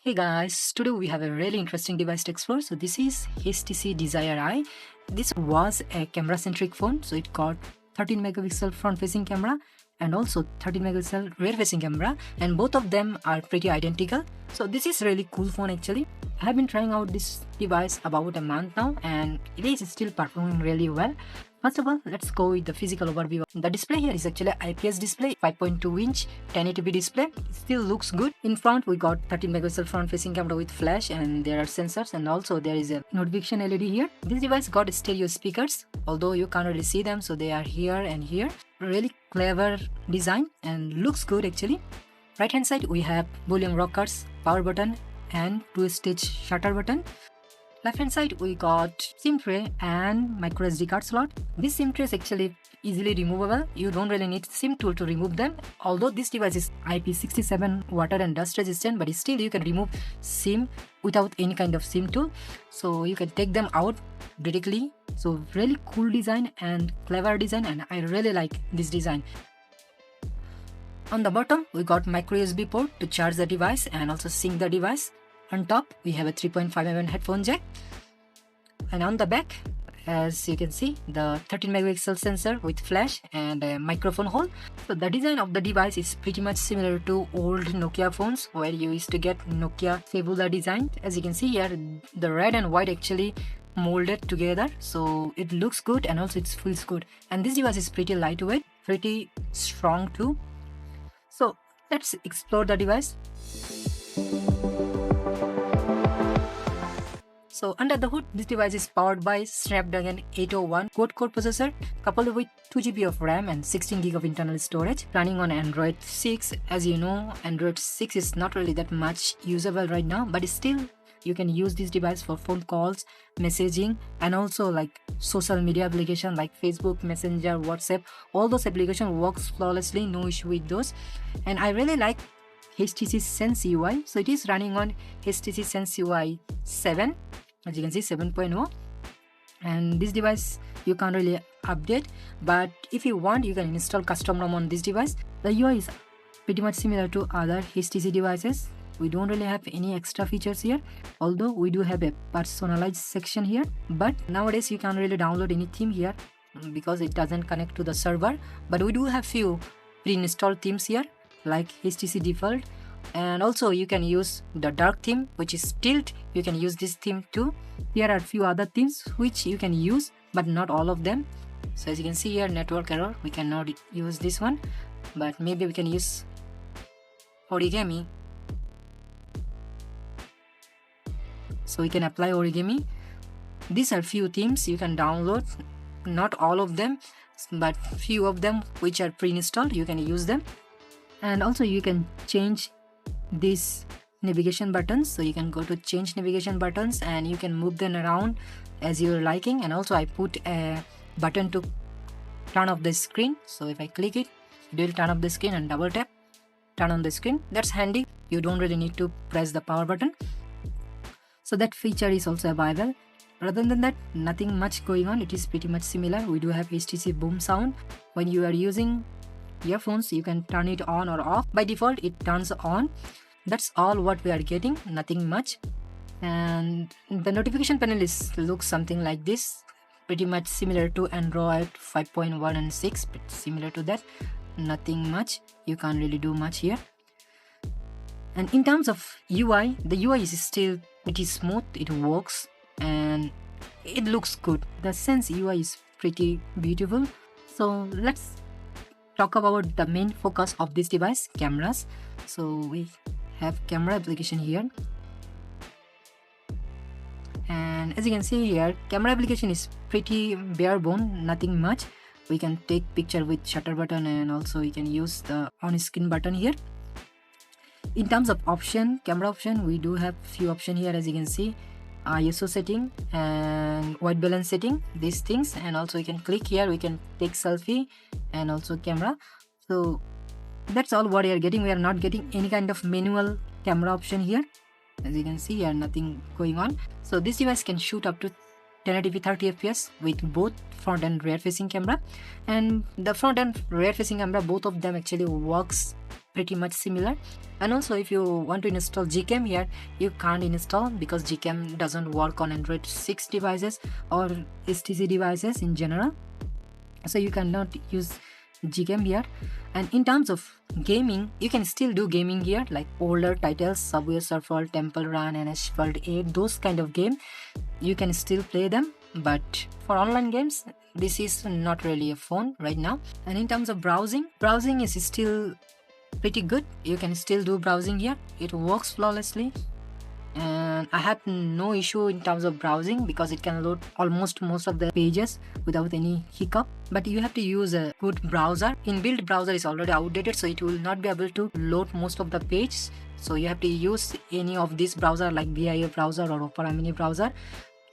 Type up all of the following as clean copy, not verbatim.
Hey guys, today we have a really interesting device to explore. So this is HTC Desire I. This was a camera-centric phone, so it got 13 megapixel front-facing camera and also 13 megapixel rear-facing camera, and both of them are pretty identical. So this is really cool phone actually. I have been trying out this device about a month now and it is still performing really well. First of all, let's go with the physical overview. The display here is actually IPS display, 5.2 inch 1080p display. It still looks good. In front, we got 13 megapixel front facing camera with flash, and there are sensors, and also there is a notification LED here. This device got stereo speakers, although you can't really see them, so they are here and here. Really clever design and looks good actually. Right hand side, we have volume rockers, power button, and two-stage shutter button. Left hand side, we got SIM tray and micro SD card slot. This SIM tray is actually easily removable. You don't really need SIM tool to remove them. Although this device is IP67 water and dust resistant, but still you can remove SIM without any kind of SIM tool. So you can take them out directly. So really cool design and clever design, and I really like this design. On the bottom, we got micro USB port to charge the device and also sync the device. On top, we have a 3.5mm headphone jack, and on the back, as you can see, the 13 megapixel sensor with flash and a microphone hole. So the design of the device is pretty much similar to old Nokia phones where you used to get Nokia Fabula design. As you can see here, the red and white actually molded together, so it looks good and also it feels good. And this device is pretty lightweight, pretty strong too. So let's explore the device. So under the hood, this device is powered by Snapdragon 801 quad-core processor coupled with 2GB of RAM and 16GB of internal storage, running on Android 6. As you know, Android 6 is not really that much usable right now, but still you can use this device for phone calls, messaging, and also like social media application like Facebook, Messenger, WhatsApp. All those applications works flawlessly, no issue with those. And I really like HTC Sense UI. So it is running on HTC Sense UI 7. As you can see, 7.0, and this device you can't really update, but if you want, you can install custom ROM on this device. The UI is pretty much similar to other HTC devices. We don't really have any extra features here, although we do have a personalized section here, but nowadays you can't really download any theme here because it doesn't connect to the server. But we do have few pre-installed themes here like HTC default, and also you can use the dark theme, which is Tilt. You can use this theme too. There are a few other themes which you can use, but not all of them. So as you can see here, network error, we cannot use this one, but maybe we can use origami. So we can apply origami. These are few themes you can download, not all of them, but few of them which are pre-installed, you can use them. And also you can change these navigation buttons, so you can go to change navigation buttons and you can move them around as you're liking. And also I put a button to turn off the screen, so if I click it, it will turn off the screen, and double tap, turn on the screen. That's handy, you don't really need to press the power button. So that feature is also available. Rather than that, nothing much going on. It is pretty much similar. We do have HTC boom sound. When you are using earphones, you can turn it on or off. By default, it turns on. That's all what we are getting, nothing much. And the notification panel looks something like this, pretty much similar to Android 5.1 and 6, but similar to that, nothing much. You can't really do much here. And in terms of UI, the UI is still pretty smooth. It works and it looks good. The Sense UI is pretty beautiful. So let's talk about the main focus of this device, cameras. So we have camera application here, and as you can see here, camera application is pretty bare bone, nothing much. We can take picture with shutter button, and also we can use the on screen button here. In terms of option, camera option, we do have few option here. As you can see, ISO setting and white balance setting, these things. And also you can click here, we can take selfie and also camera. So that's all what we are getting. We are not getting any kind of manual camera option here. As you can see here, nothing going on. So this device can shoot up to 1080p 30 fps with both front and rear facing camera. And the front and rear facing camera, both of them actually works pretty much similar. And also if you want to install Gcam here, you can't install because Gcam doesn't work on Android 6 devices or HTC devices in general, so you cannot use Gcam here. And in terms of gaming, you can still do gaming here, like older titles, Subway Surfer, Temple Run and Asphalt 8, those kind of game you can still play them. But for online games, this is not really a phone right now. And in terms of browsing is still pretty good. You can still do browsing here, it works flawlessly, and I have no issue in terms of browsing because it can load almost most of the pages without any hiccup. But you have to use a good browser. Inbuilt browser is already outdated, so it will not be able to load most of the pages, so you have to use any of this browser like VIA browser or Opera Mini browser.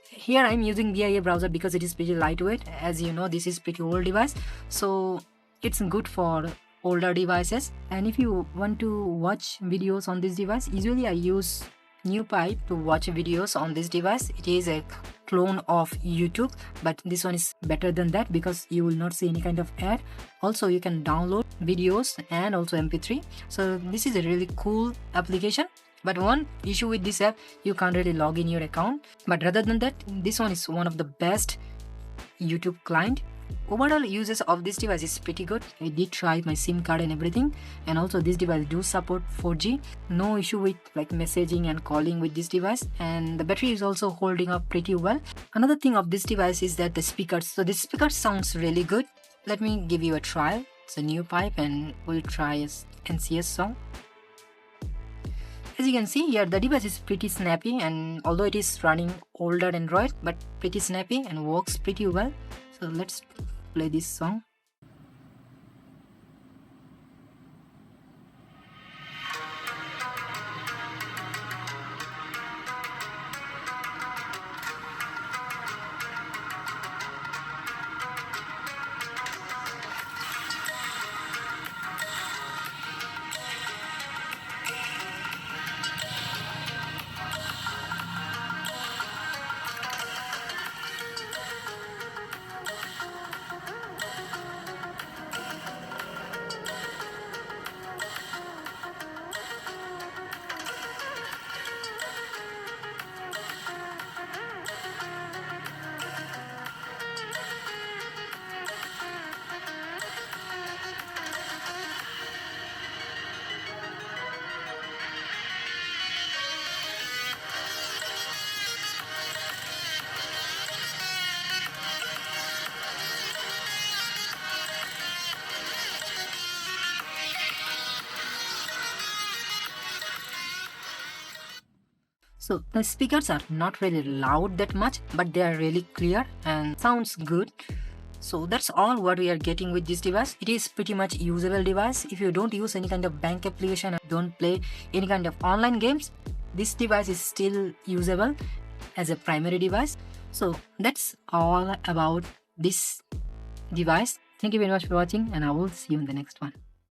Here I'm using VIA browser because it is pretty lightweight. As you know, this is pretty old device, so it's good for older devices. And if you want to watch videos on this device, usually I use NewPipe to watch videos on this device. It is a clone of YouTube, but this one is better than that because you will not see any kind of ad. Also, you can download videos and also MP3. So this is a really cool application. But one issue with this app, you can't really log in your account. But rather than that, this one is one of the best YouTube client. Overall uses of this device is pretty good. I did try my SIM card and everything, and also this device do support 4G. No issue with like messaging and calling with this device, and the battery is also holding up pretty well. Another thing of this device is that the speakers. So the speaker sounds really good. Let me give you a trial. It's a NewPipe and we'll try a NCS song. As you can see here, the device is pretty snappy, and although it is running older Android, but pretty snappy and works pretty well. So let's play this song. So the speakers are not really loud that much, but they are really clear and sounds good. So that's all what we are getting with this device. It is pretty much usable device. If you don't use any kind of bank application, don't play any kind of online games, this device is still usable as a primary device. So that's all about this device. Thank you very much for watching, and I will see you in the next one.